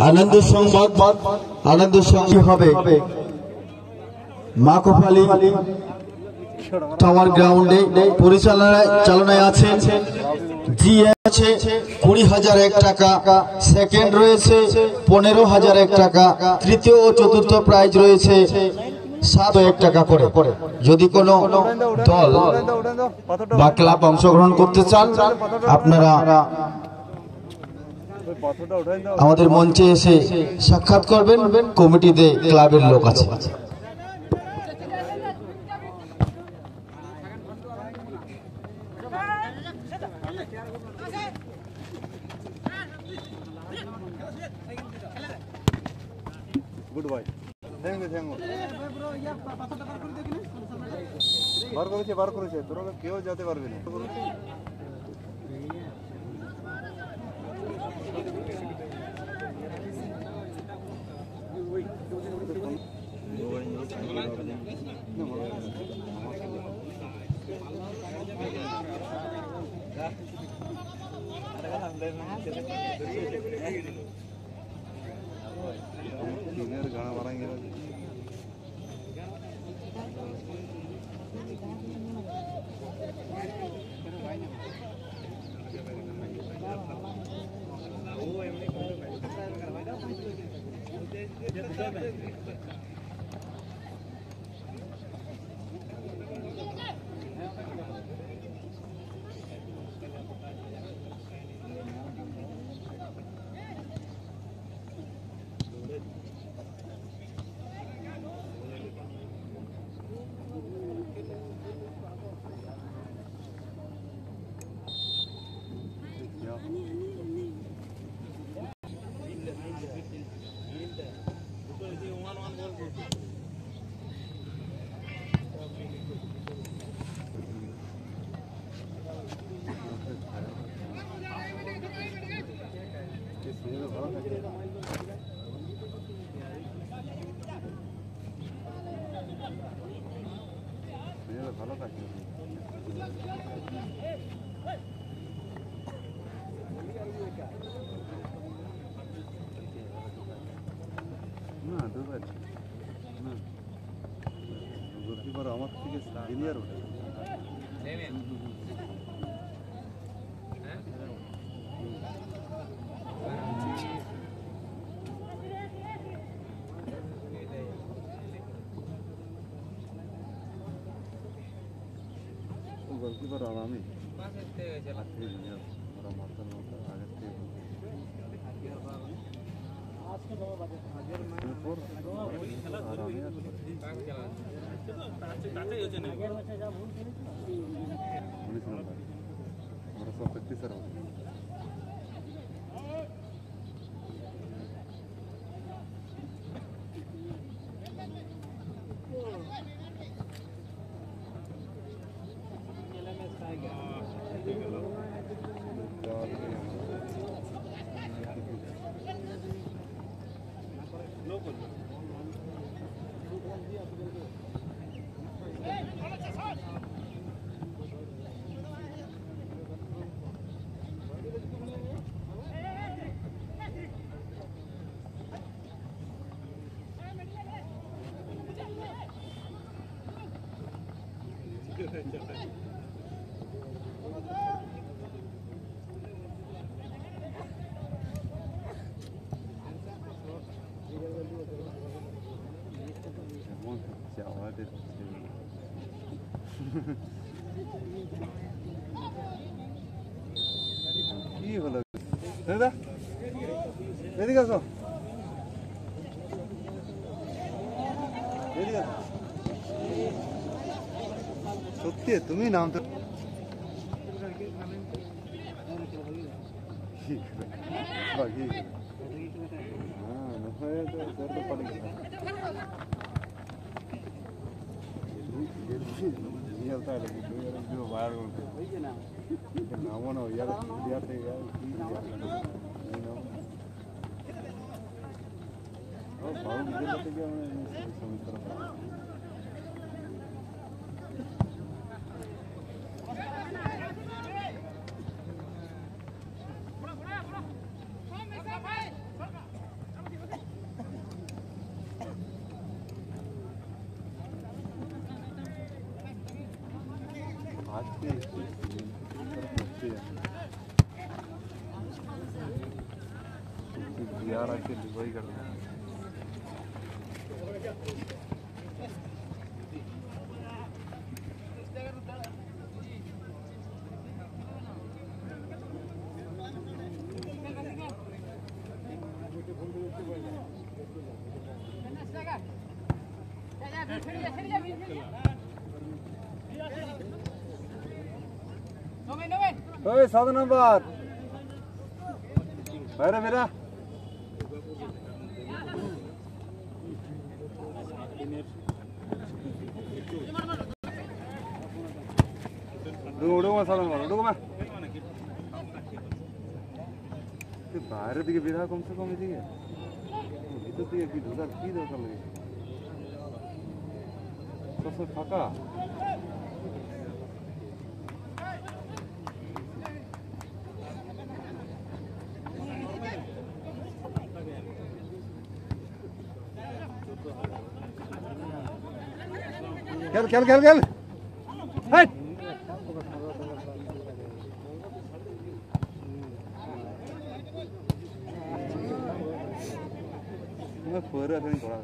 আনন্দ সংবাদ আনন্দ সংগী হবে মাকোপালি টাওয়ার গ্রাউন্ডে চালনায় আছে জি আছে 20,001 টাকা, সেকেন্ড রয়েছে 15,001 টাকা, তৃতীয় ও চতুর্থ প্রাইজ রয়েছে 7,001 টাকা করে। যদি কোনো দল বা ক্লাব অংশগ্রহণ করতে চান আপনারা আমাদের মঞ্চে এসে সাক্ষাৎ করবেন, কমিটিতে ক্লাবের লোক আছে। গুড বয়, থ্যাংক ইউ বার করেছে তোরা কেউ যেতে পারবি না। गाना मारेंगे ভালো থাকে না দুবার না গোলকিপার আমার থেকে সিনিয়র ওঠে गोलकीपर आरामी কি হলো দাদা এদিকে আসো সত্যি তুমি নাম তো यार एक्चुअली वही कर रहा हूँ। ओए 7 नंबर अरे मेरा उड़ूंगा 7 नंबर उड़ूंगा मैं বাইরে দিকে বিধা কমসে কম এদিকে ভিতর দিকে কি ঢোকার কি দরকার লাগে সব ফাঁকা खेल खेल खेल खेल हट मैं पूरा नहीं पड़ा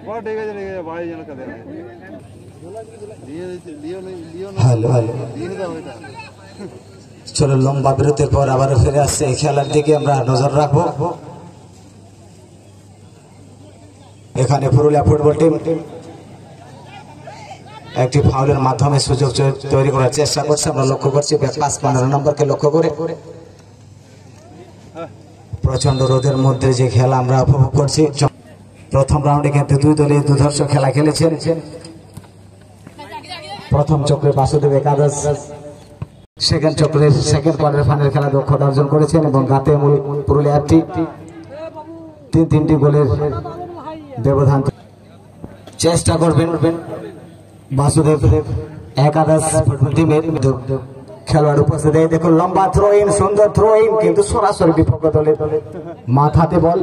बड़ा ठीक है भाई जन कर दे लियो लियो हेलो हेलो दिन का होता চলো লম্বা বিরতির পর আবার ফিরে আসছে এই খেলার দিকে আমরা নজর রাখবো এখানে পুরুলিয়া ফুটবল টিম একটি ফাউলের মাধ্যমে সুযোগ তৈরি করার চেষ্টা করছে আমরা লক্ষ্য করছি 15 নম্বরকে লক্ষ্য করে প্রচন্ড রোদের মধ্যে যে খেলা আমরা উপভোগ করছি প্রথম রাউন্ডে কিন্তু দুই দলের দুর্ধর্ষ খেলা খেলেছেন প্রথম চক্রে বাসুদেব একাদশ সেকেন্ড চক্রের সেকেন্ড কোয়ার্টার ফাইনাল খেলা দক্ষতা অর্জন করেছেন এবং গাতে মূল পুরুলিয়ার তিনটি গোলের ব্যবধান চেষ্টা করবেন বাসুদেব একাদশ ফুটবল টিমের খেলোয়াড় উপস্থিত দেখুন লম্বা থ্রো ইন সুন্দর থ্রো ইন কিন্তু সরাসরি বিপক্ষ দলের মাথাতে বল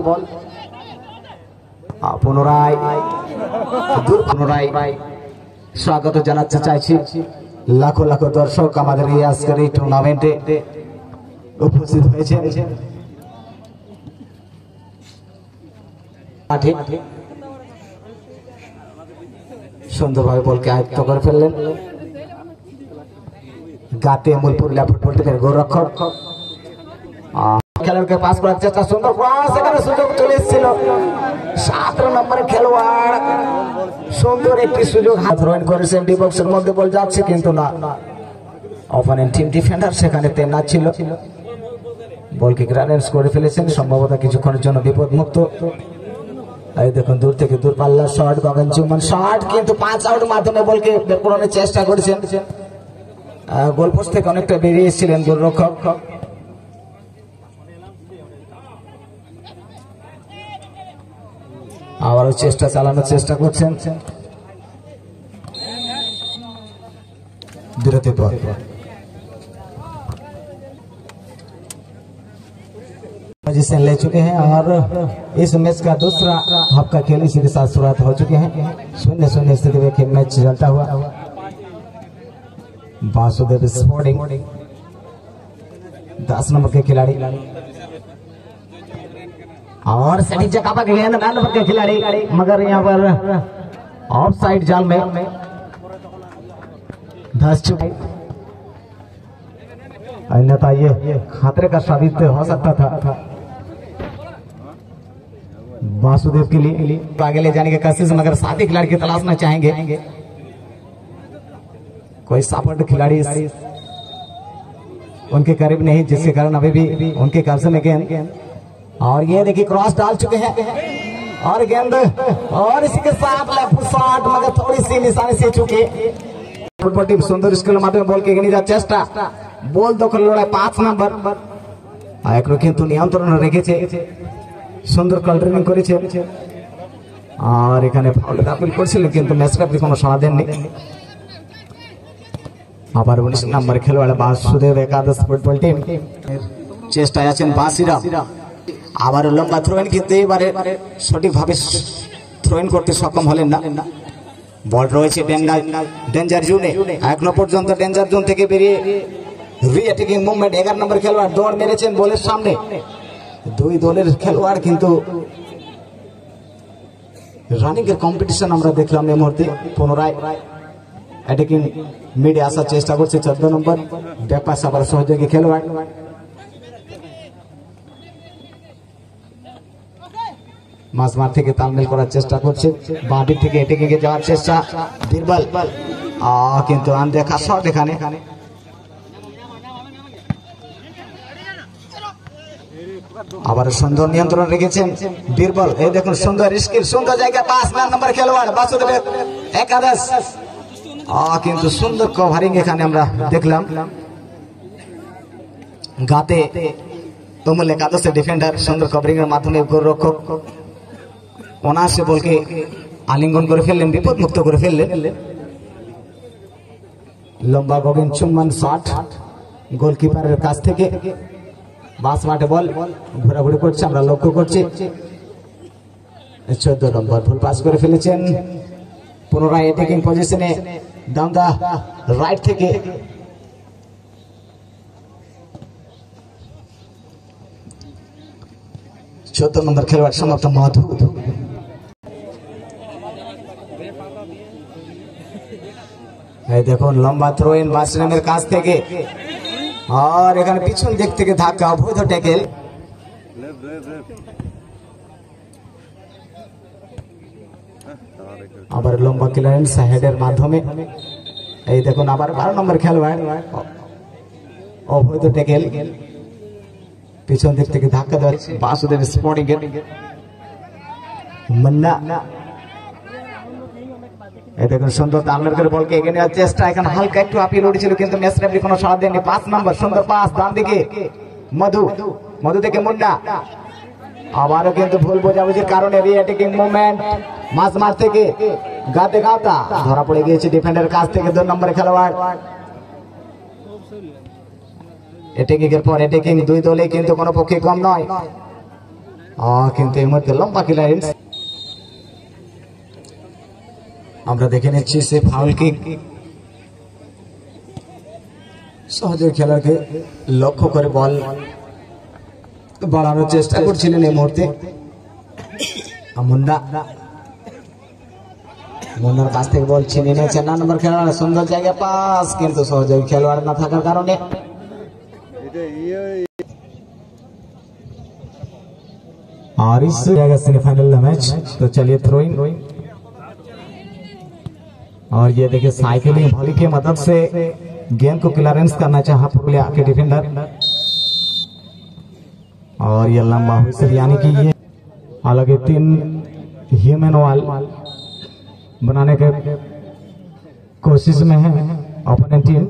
পুনরায় স্বাগত জানাতে চাইছি লাখো লাখো দর্শক আমাদের এই আজকের এই টুর্নামেন্টে উপস্থিত হয়েছে সুন্দরভাবে বলকে আয়ত্ত করে ফেললেন গাতে মূল পুরুলিয়া ফুটবল টিমের গোলরক্ষক খেলোয়াড়কে পাস করার চেষ্টা সুন্দর সেখানে সুযোগ চলে এসেছিল 17 নম্বরের খেলোয়াড় সুন্দর একটি সুযোগ হাত রোয়ন করেছেন ডি বক্সের মধ্যে বল যাচ্ছে কিন্তু না অপোনেন্ট টিম ডিফেন্ডার সেখানে তেনাত ছিল বলকে গ্রানেন্স করে ফেলেছেন সম্ভবত কিছুক্ষণের জন্য বিপদমুক্ত এই দেখুন দূর থেকে দূর পাল্লা শট গগন চুম্বন শট কিন্তু 5 আউট মাধ্যমে বলকে বের করানোর চেষ্টা করেছেন গোলপোস্ট থেকে অনেকটা বেরিয়ে এসেছিলেন গোলরক্ষক আবারও চেষ্টা চালানোর চেষ্টা করছেন বিরতির পর पोजीशन ले चुके हैं और इस मैच का दूसरा हाफ का खेल इसी के साथ शुरुआत हो चुके हैं 0-0 स्थिति में खेल मैच चलता हुआ वासुदेव स्पोर्टिंग 10 नंबर के खिलाड़ी और सटीक जगह पर गए 9 नंबर के खिलाड़ी मगर यहाँ पर ऑफ साइड जाल में धस चुके अन्यथा ये खतरे का साबित हो सकता था वासुदेव के लिए आगे ले जाने की कोशिश मगर साथी खिलाड़ी की तलाश में चाहेंगे कोई सापर्ट खिलाड़ी उनके करीब नहीं जिसके कारण अभी भी उनके कब्जे में गेंद और ये देखिए क्रॉस डाल चुके हैं और गेंद और इसी के साथ लेफ्ट शॉट मगर थोड़ी सी निशानी से चुके फुटबल टीम सुंदर स्किल माध्यमे बल के নিয়ে যাওয়ার চেষ্টা বল দখল লড়াই 5 নাম্বার একরো কিন্তু নিয়ন্ত্রণ রেখেছে সুন্দর কন্ট্রোলিং করেছে আর এখানে ফাউল আপিল করেছিলেন কিন্তু ম্যাচ রেফারি কোনো সাড়া দেননি আবার 19 নম্বর খেলোয়াড় বাসুদেব একাদশ ফুটবল টিম চেষ্টায় আছেন বাসিরা আবার লম্বা থ্রোইন কিন্তু এবারে সঠিকভাবে থ্রোইন করতে সক্ষম হলেন না বল রয়েছে ডেঞ্জার জোনে এখনো পর্যন্ত ডেঞ্জার জোন থেকে বেরিয়ে রি-অ্যাটাকিং মুভমেন্ট 11 নম্বর খেলোয়াড় দৌড় মেরেছেন বলের সামনে। দুই দলের খেলোয়াড় কিন্তু রানিং এর কম্পিটিশন আমরা দেখলাম এই মুহূর্তে। পুনরায় অ্যাটাকিং মিডে আসার চেষ্টা করছে 14 নম্বর ব্যাপার সাবার সহযোগী খেলোয়াড়। মাঝমাঠ থেকে তালমেল করার চেষ্টা করছে, বাঁটি থেকে অ্যাটাকিং এ যাওয়ার চেষ্টা বীরবল, কিন্তু আনদেখা শট এখানে। আবার সুন্দর নিয়ন্ত্রণ রেখেছেন বীরবল। এই দেখুন সুন্দর স্কিল, সুন্দর জায়গা পাস 9 নম্বর খেলোয়াড় বাসুদেবের একাদশ, কিন্তু সুন্দর কভারিং এখানে আমরা দেখলাম। গাতে তুমুল একাদশের ডিফেন্ডার সুন্দর কভারিং এর মাধ্যমে গোলরক্ষক অনায়াসে বলকে আলিঙ্গন করে ফেললেন, বিপদ মুক্ত করে ফেললেন। লম্বা গগন চুম্বন শট গোলকিপারের কাছ থেকে। বাস মাঠে বল ঘোরাঘুরি করছে, আমরা লক্ষ্য করছি। 14 নম্বর ভুল পাস করে ফেলেছেন। পুনরায় অ্যাটাকিং পজিশনে ডাউন দা রাইট থেকে চোদ্দ নম্বর খেলোয়াড় সমাপ্ত মধু। এই দেখুন লম্বা থ্রো ইন বাসরামের কাছ থেকে, আর এখানে পিছন দিক থেকে ধাক্কা, অবৈধ ট্যাকেল। আবার লম্বা ক্লিয়ারেন্স হেডের মাধ্যমে। এই দেখুন আবার 12 নম্বর খেলোয়াড়, অবৈধ ট্যাকেল, পিছন দিক থেকে ধাক্কা দেওয়া বাসুদেব স্পোর্টিং এর মুন্না। এই দেখুন সুন্দর তালমেল করে বলকে এগিয়ে নেওয়ার চেষ্টা, এখানে হালকা একটু আপিল উঠেছিল কিন্তু ম্যাচ রেফারি কোনো সাড়া দেননি। 5 নম্বর সুন্দর পাস ডান দিকে মধু, মধু থেকে মুন্না। আবারও কিন্তু ভুল বোঝাবুঝির কারণে রি-অ্যাটাকিং মুভমেন্ট মাঝমাঠ থেকে গাতে গাতা ধরা পড়ে গিয়েছে ডিফেন্ডারের কাছ থেকে 2 নম্বর খেলোয়াড়। অ্যাটাকিং এর পর অ্যাটাকিং, দুই দলে কিন্তু কোনো পক্ষে কম নয়, কিন্তু এই মুহূর্তে লম্বা ক্লিয়ারেন্স আমরা দেখে নিচ্ছি। সে ফাউল কিক, সহযোগী খেলোয়াড়কে লক্ষ্য করে বল বাড়ানোর চেষ্টা করছিলেন এই মুহূর্তে মুন্না। মুন্নার কাছ থেকে বল ছিনিয়ে নিয়েছে 9 নম্বর খেলোয়াড়। সুন্দর জায়গায় পাস, কিন্তু সহযোগী খেলোয়াড় না থাকার কারণে और इस जाएगा सेमीफाइनल मैच। तो चलिए थ्रोइंग, और ये देखिए साइकिलिंग भली की मदद से गेंद को क्लियरेंस करना चाहा पुरुलिया के डिफेंडर, और ये लंबा हुई यानी कि ये हालांकि 3 ह्यूमन वॉल बनाने के कोशिश में है ओपोनेंट टीम।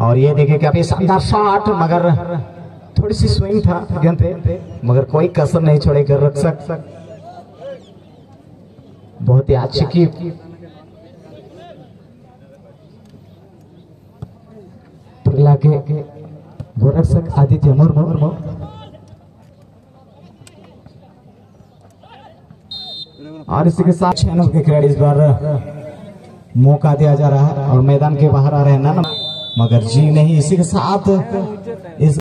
और ये देखिए काफी शानदार शॉट, मगर थोड़ी सी स्विंग था गेंद पे, मगर कोई कसर नहीं छोड़ेगा रक्षक। बहुत ही अच्छी की के गोरक्षक आदित्य मुर्मू। और इसी के साथ 6 नंबर के खिलाड़ी इस बार मौका दिया जा रहा है और मैदान के बाहर आ रहे हैं ना, मगर जी नहीं। इसी के साथ इस